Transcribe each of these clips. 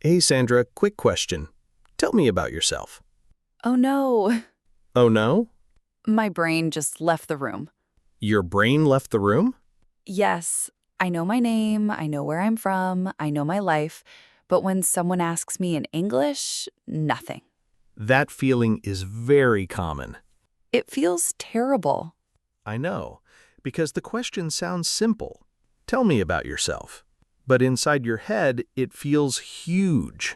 Hey Sandra, quick question. Tell me about yourself. Oh no, Oh no? my brain just left the room. Your brain left the room? Yes, I know my name, I know where I'm from, I know my life, but when someone asks me in English, nothing. That feeling is very common. It feels terrible. I know, because the question sounds simple. Tell me about yourself. But inside your head, it feels huge.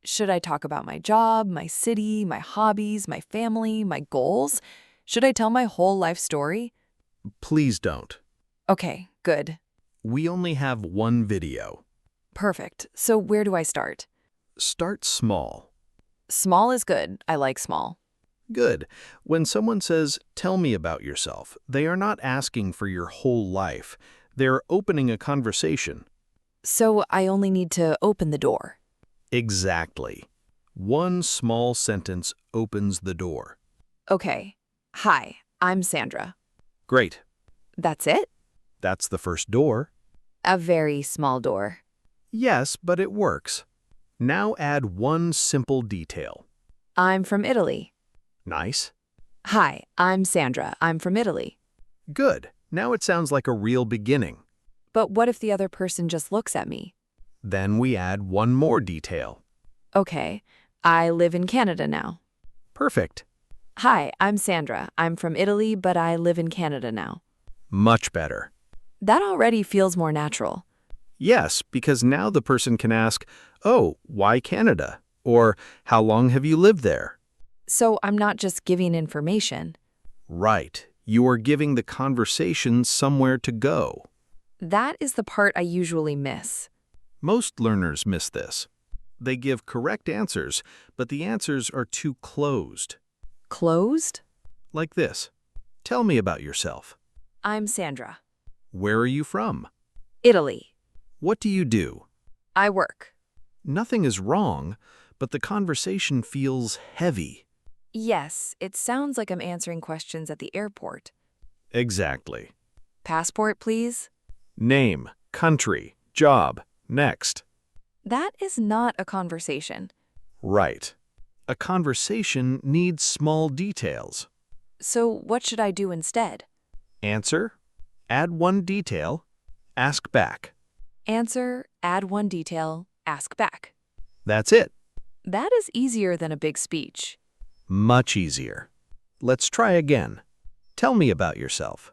Should I talk about my job, my city, my hobbies, my family, my goals? Should I tell my whole life story? Please don't. Okay, good. We only have one video. Perfect. So where do I start? Start small. Small is good. I like small. Good. When someone says, tell me about yourself, they are not asking for your whole life. They're opening a conversation. So I only need to open the door. Exactly. One small sentence opens the door. Okay. Hi, I'm Sandra. Great. That's it? That's the first door. A very small door. Yes, but it works. Now add one simple detail. I'm from Italy. Nice. Hi, I'm Sandra. I'm from Italy. Good. Now it sounds like a real beginning. But what if the other person just looks at me? Then we add one more detail. Okay, I live in Canada now. Perfect. Hi, I'm Sandra. I'm from Italy, but I live in Canada now. Much better. That already feels more natural. Yes, because now the person can ask, oh, why Canada? Or how long have you lived there? So I'm not just giving information. Right. You are giving the conversation somewhere to go. That is the part I usually miss. Most learners miss this. They give correct answers, but the answers are too closed. Closed? Like this. Tell me about yourself. I'm Sandra. Where are you from? Italy. What do you do? I work. Nothing is wrong, but the conversation feels heavy. Yes, it sounds like I'm answering questions at the airport. Exactly. Passport, please? Name, country, job, next. That is not a conversation. Right. A conversation needs small details. So what should I do instead? Answer, add one detail, ask back. Answer, add one detail, ask back. That's it. That is easier than a big speech. Much easier. Let's try again. Tell me about yourself.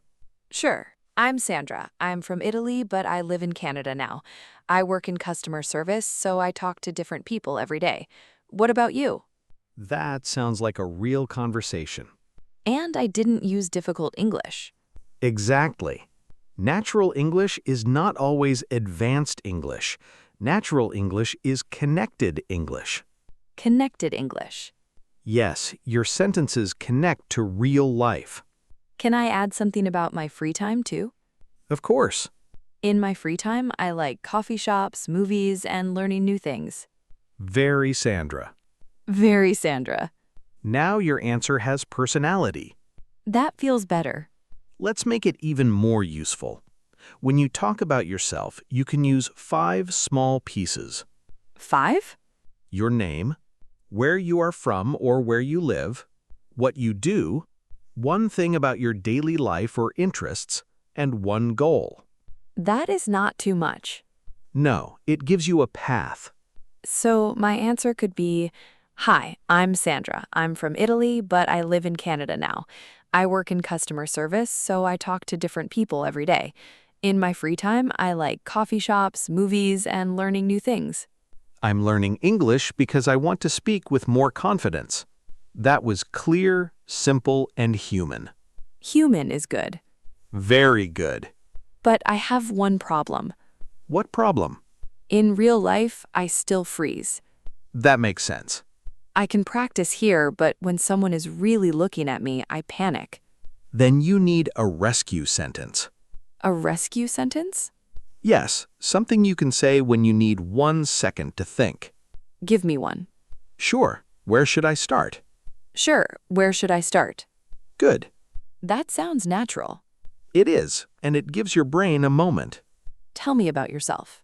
Sure. I'm Sandra. I'm from Italy, but I live in Canada now. I work in customer service, so I talk to different people every day. What about you? That sounds like a real conversation. And I didn't use difficult English. Exactly. Natural English is not always advanced English. Natural English is connected English. Connected English. Yes, your sentences connect to real life. Can I add something about my free time too? Of course. In my free time, I like coffee shops, movies, and learning new things. Very Sandra. Very Sandra. Now your answer has personality. That feels better. Let's make it even more useful. When you talk about yourself, you can use 5 small pieces. 5? Your name, where you are from or where you live, what you do, one thing about your daily life or interests, and one goal. That is not too much. No, it gives you a path. So my answer could be, hi, I'm Sandra. I'm from Italy, but I live in Canada now. I work in customer service, so I talk to different people every day. In my free time, I like coffee shops, movies, and learning new things. I'm learning English because I want to speak with more confidence. That was clear, simple, and human. Human is good. Very good. But I have one problem. What problem? In real life, I still freeze. That makes sense. I can practice here, but when someone is really looking at me, I panic. Then you need a rescue sentence. A rescue sentence? Yes, something you can say when you need 1 second to think. Give me one. Sure, where should I start? Sure, where should I start? Good. That sounds natural. It is, and it gives your brain a moment. Tell me about yourself.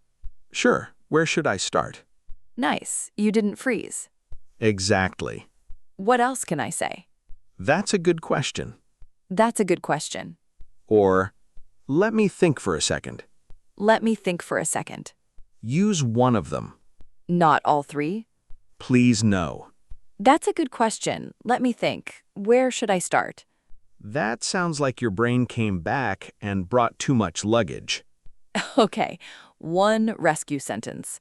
Sure, where should I start? Nice. You didn't freeze. Exactly. What else can I say? That's a good question. That's a good question. Or, let me think for a second. Let me think for a second. Use one of them. Not all three? Please no. That's a good question. Let me think. Where should I start? That sounds like your brain came back and brought too much luggage. Okay, one rescue sentence.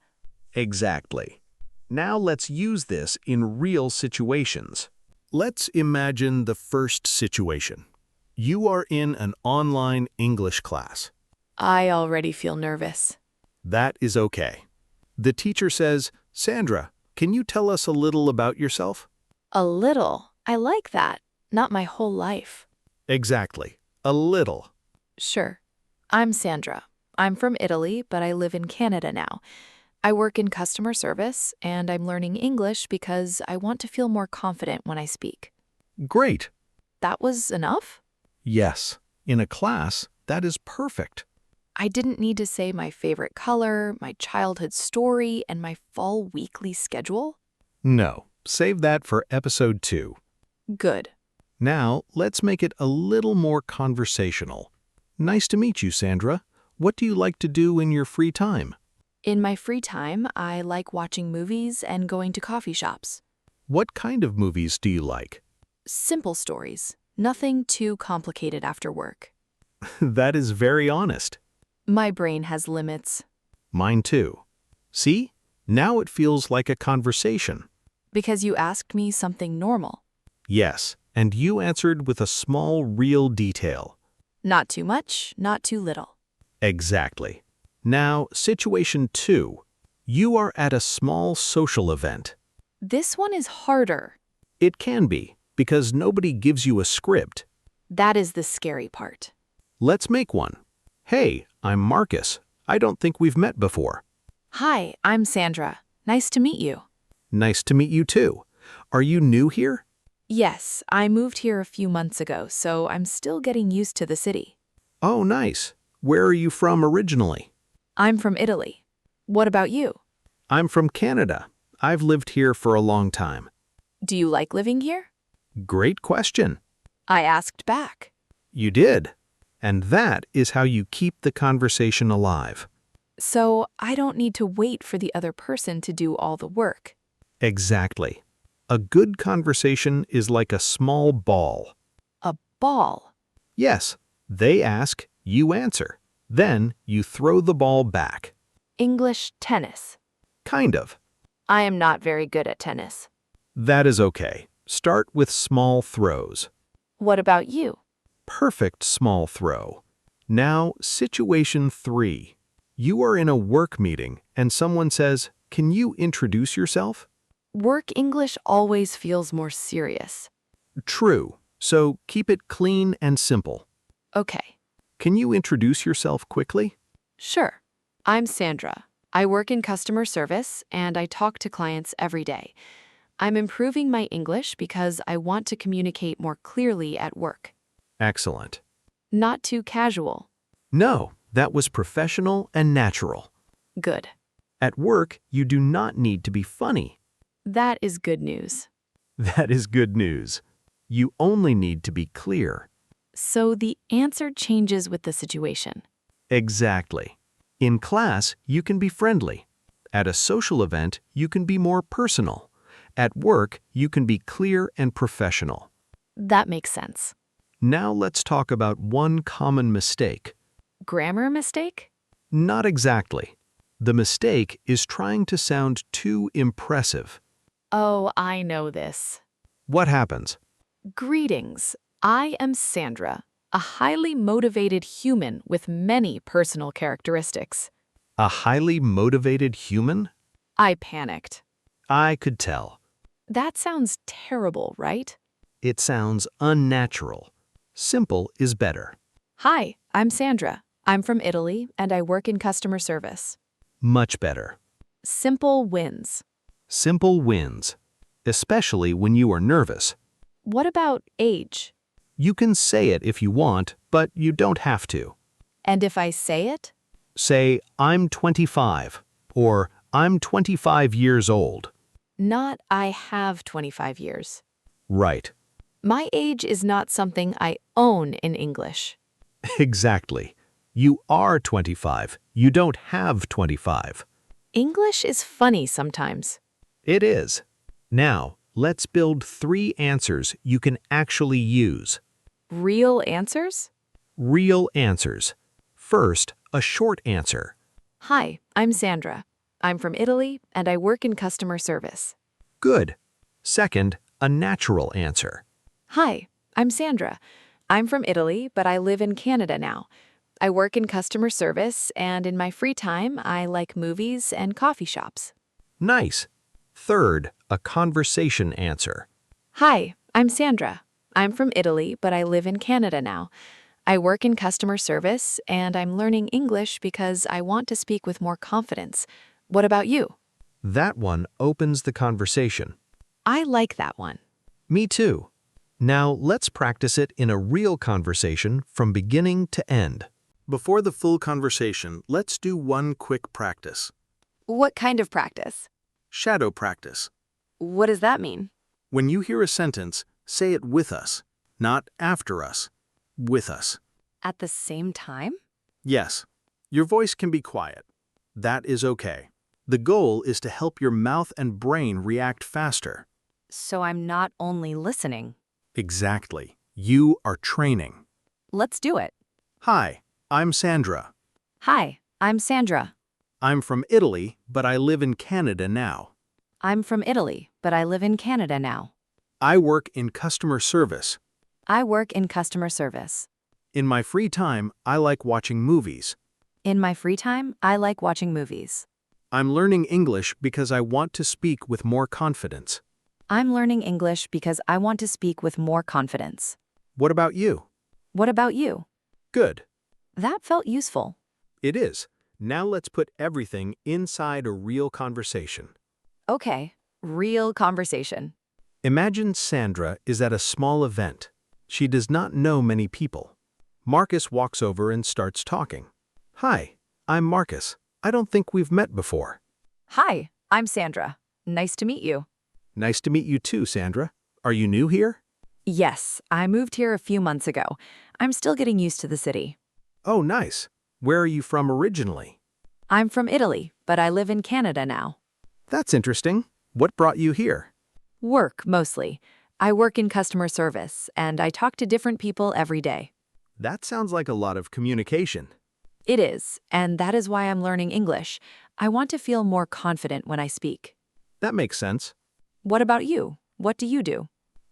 Exactly. Now let's use this in real situations. Let's imagine the first situation. You are in an online English class. I already feel nervous. That is okay. The teacher says, Sandra, can you tell us a little about yourself? A little. I like that. Not my whole life. Exactly. A little. Sure. I'm Sandra. I'm from Italy, but I live in Canada now. I work in customer service, and I'm learning English because I want to feel more confident when I speak. Great. That was enough? Yes. In a class, that is perfect. I didn't need to say my favorite color, my childhood story, and my fall weekly schedule? No. Save that for episode 2. Good. Now, let's make it a little more conversational. Nice to meet you, Sandra. What do you like to do in your free time? In my free time, I like watching movies and going to coffee shops. What kind of movies do you like? Simple stories. Nothing too complicated after work. That is very honest. My brain has limits. Mine too. See? Now it feels like a conversation. Because you asked me something normal. Yes, and you answered with a small, real detail. Not too much, not too little. Exactly. Now, situation 2. You are at a small social event. This one is harder. It can be, because nobody gives you a script. That is the scary part. Let's make one. Hey, I'm Marcus. I don't think we've met before. Hi, I'm Sandra. Nice to meet you. Nice to meet you too. Are you new here? Yes, I moved here a few months ago, so I'm still getting used to the city. Oh, nice. Where are you from originally? I'm from Italy. What about you? I'm from Canada. I've lived here for a long time. Do you like living here? Great question. I asked back. You did. And that is how you keep the conversation alive. So I don't need to wait for the other person to do all the work. Exactly. A good conversation is like a small ball. A ball. Yes, they ask, you answer. Then you throw the ball back. English tennis. Kind of. I am not very good at tennis. That is okay. Start with small throws. What about you? Perfect small throw. Now, situation 3. You are in a work meeting and someone says, can you introduce yourself? Work English always feels more serious. True. So keep it clean and simple. Okay. Can you introduce yourself quickly? Sure. I'm Sandra. I work in customer service and I talk to clients every day. I'm improving my English because I want to communicate more clearly at work. Excellent. Not too casual. No, that was professional and natural. Good. At work, you do not need to be funny. That is good news. That is good news. You only need to be clear. So the answer changes with the situation. Exactly. In class, you can be friendly. At a social event, you can be more personal. At work, you can be clear and professional. That makes sense. Now let's talk about one common mistake. Grammar mistake? Not exactly. The mistake is trying to sound too impressive. Oh, I know this. What happens? Greetings. I am Sandra, a highly motivated human with many personal characteristics. A highly motivated human? I panicked. I could tell. That sounds terrible, right? It sounds unnatural. Simple is better. Hi, I'm Sandra. I'm from Italy and I work in customer service. Much better. Simple wins. Simple wins, especially when you are nervous. What about age? You can say it if you want, but you don't have to. And if I say it? Say, I'm 25, or I'm 25 years old. Not I have 25 years. Right. My age is not something I own in English. Exactly. You are 25. You don't have 25. English is funny sometimes. It is. Now, let's build 3 answers you can actually use. Real answers? Real answers. First, a short answer. Hi, I'm Sandra. I'm from Italy and I work in customer service. Good. Second, a natural answer. Hi, I'm Sandra. I'm from Italy, but I live in Canada now. I work in customer service, and in my free time, I like movies and coffee shops. Nice. Third, a conversation answer. Hi, I'm Sandra. I'm from Italy, but I live in Canada now. I work in customer service, and I'm learning English because I want to speak with more confidence. What about you? That one opens the conversation. I like that one. Me too. Now let's practice it in a real conversation from beginning to end. Before the full conversation, let's do one quick practice. What kind of practice? Shadow practice. What does that mean? When you hear a sentence, say it with us, not after us. With us. At the same time? Yes. Your voice can be quiet. That is okay. The goal is to help your mouth and brain react faster. So I'm not only listening. Exactly. You are training. Let's do it. Hi, I'm Sandra. Hi, I'm Sandra. I'm from Italy, but I live in Canada now. I'm from Italy, but I live in Canada now. I work in customer service. I work in customer service. In my free time, I like watching movies. In my free time, I like watching movies. I'm learning English because I want to speak with more confidence. I'm learning English because I want to speak with more confidence. What about you? What about you? Good. That felt useful. It is. Now let's put everything inside a real conversation. Okay, real conversation. Imagine Sandra is at a small event. She does not know many people. Marcus walks over and starts talking. Hi, I'm Marcus. I don't think we've met before. Hi, I'm Sandra. Nice to meet you. Nice to meet you too, Sandra. Are you new here? Yes, I moved here a few months ago. I'm still getting used to the city. Oh, nice. Where are you from originally? I'm from Italy, but I live in Canada now. That's interesting. What brought you here? Work, mostly. I work in customer service, and I talk to different people every day. That sounds like a lot of communication. It is, and that is why I'm learning English. I want to feel more confident when I speak. That makes sense. What about you? What do you do?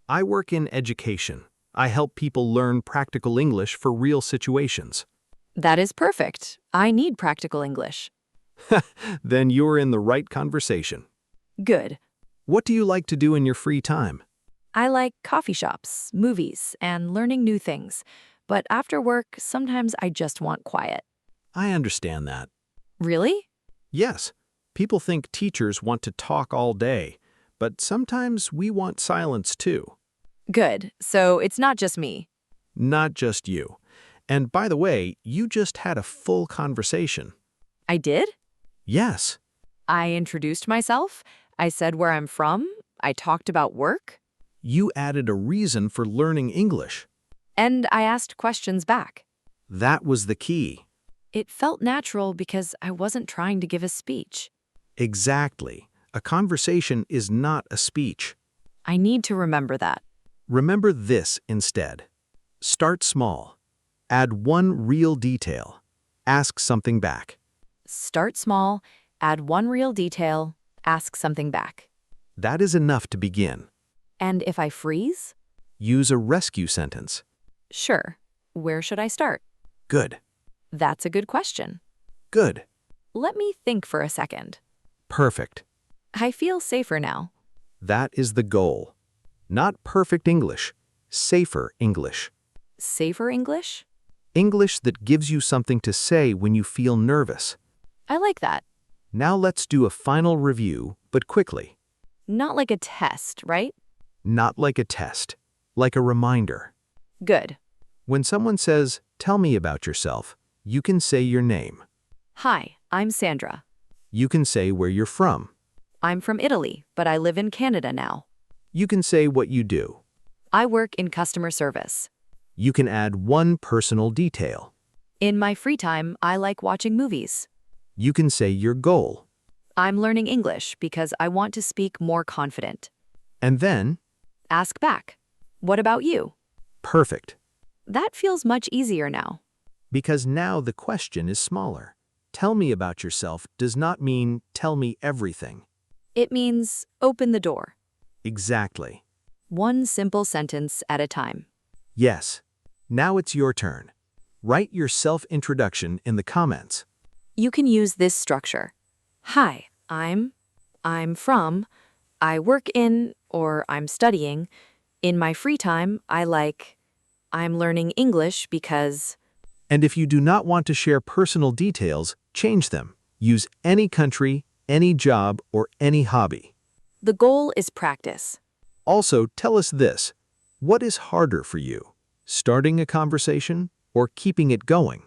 I work in education. I help people learn practical English for real situations. That is perfect. I need practical English. Then you're in the right conversation. Good. What do you like to do in your free time? I like coffee shops, movies, and learning new things. But after work, sometimes I just want quiet. I understand that. Really? Yes, people think teachers want to talk all day, but sometimes we want silence too. Good. So it's not just me. Not just you. And by the way, you just had a full conversation. I did? Yes. I introduced myself. I said where I'm from. I talked about work. You added a reason for learning English. And I asked questions back. That was the key. It felt natural because I wasn't trying to give a speech. Exactly. A conversation is not a speech. I need to remember that. Remember this instead. Start small. Add one real detail. Ask something back. Start small, add one real detail, ask something back. That is enough to begin. And if I freeze? Use a rescue sentence. Sure. Where should I start? Good. That's a good question. Good. Let me think for a second. Perfect. I feel safer now. That is the goal. Not perfect English, safer English. Safer English? English that gives you something to say when you feel nervous. I like that. Now let's do a final review, but quickly. Not like a test, right? Not like a test, like a reminder. Good. When someone says, "Tell me about yourself," you can say your name. Hi, I'm Sandra. You can say where you're from. I'm from Italy, but I live in Canada now. You can say what you do. I work in customer service. You can add one personal detail. In my free time, I like watching movies. You can say your goal. I'm learning English because I want to speak more confident. And then, Ask back. What about you? perfect. That feels much easier now. Because now the question is smaller. Tell me about yourself does not mean tell me everything. It means open the door. Exactly. One simple sentence at a time. Yes. Now it's your turn. Write your self-introduction in the comments. You can use this structure. Hi, I'm from, I work in, or I'm studying. In my free time, I'm learning English because. And if you do not want to share personal details, change them. Use any country, any job, or any hobby. The goal is practice. Also, tell us this. What is harder for you? Starting a conversation or keeping it going?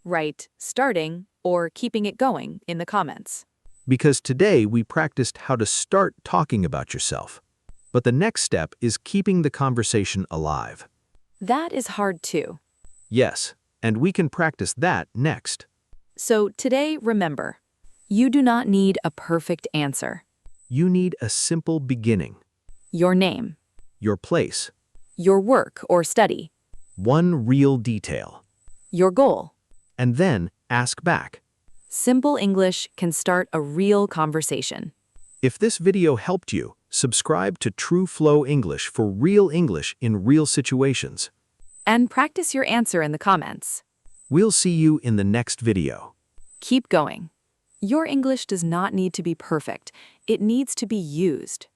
Write starting or keeping it going in the comments. Because today we practiced how to start talking about yourself. But the next step is keeping the conversation alive. That is hard too. Yes, and we can practice that next. So today, remember, you do not need a perfect answer. You need a simple beginning. Your name, Your place. your work or study, One real detail. your goal. And then ask back. Simple English can start a real conversation. If this video helped you, subscribe to True Flow English for real English in real situations. And practice your answer in the comments. We'll see you in the next video. Keep going. Your English does not need to be perfect. It needs to be used.